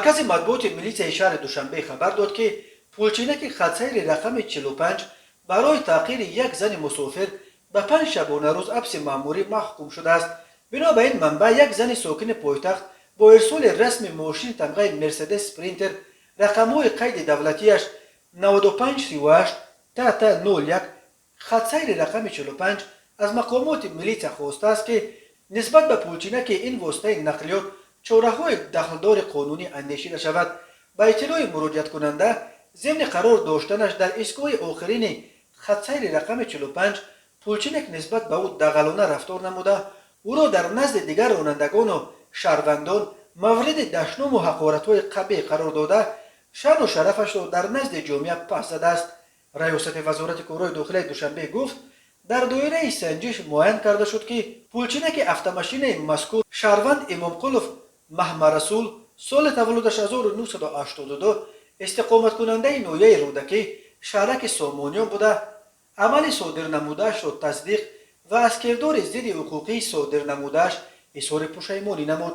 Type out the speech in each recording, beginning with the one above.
مرکز مطبوعات ملیسیای شهر دوشنبه خبر داد که پولچینک خطسیر رقم 45 برای تغییر یک زن مسافر به 5 شبانه روز حبس مأموری محکوم شده است. بنابراین منبع یک زن ساکن پایتخت با ارسال رسم ماشین تمغه مرسدس اسپرینتر رقم‌های قید دولتیش 9538 تا 01 خطسیر رقم 45 از مقامات ملیسا خواسته است که نسبت به پولچینک این واسطه نقلیات چاره‌های دخلدار قانونی اندیشیده شود. با اطلاع مراجعت کننده ضمن قرار داشتنش در ایستگاه آخرین خطسیر رقم 45 پولچینک نسبت به او دغلانه رفتار نموده او را در نزد دیگر رانندگان و شهروندان مورد دشنام و حقارت‌های قبیح قرار داده شأن و شرفش را در نزد جامعه پس زده است. ریاست وزارت کارهای داخلی دوشنبه گفت در دایره سنجش معاین کرده شد که پولچینک автомашین مذکور شهروند امام قلف محمد رسول سال تولدش 1982 استقامت کننده نویه رودکی شهرک سامانیان بوده عمل صادر نمودهش را تصدیق و از کردار ضد حقوقی صادر نمودهش اظهار پشیمانی نمود.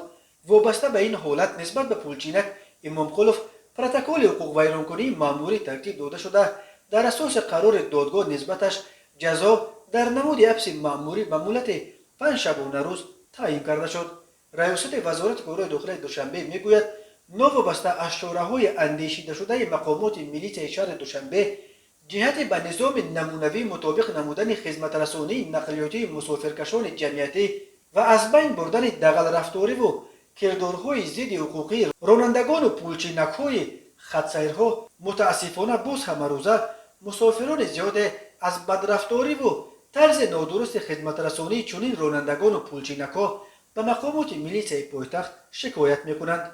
وابسته به این حالت نسبت به پولچینک امام قلف پروتکل حقوق ویرانکنی مأموری ترتیب داده شده در اساس قرار دادگاه نسبتش جزا در نمود حبس مأموری به مهلت 5 شبانه روز تعیین کرده شد. ریاست وزارت کارهای داخلی دوشنبه میگوید نوابسته از چاره‌های اندیشیده شده مقامات ملیسیای شهر دوشنبه جهت به نظام نمونوی مطابق نمودن خدمت رسانی نقلیاتی مسافرکشان جمعیتی و از بین بردن دغل رفتاری و کردارهای ضد حقوقی رانندگان و پولچینک‌های خطسیرها متاسفانه باز هم روزه مسافران زیاد از بدرفتاری و طرز نادرست خدمت رسانی چنین رانندگان و پولچینک‌ها به مقامات ملیسیای پایتخت شکایت می‌کنند.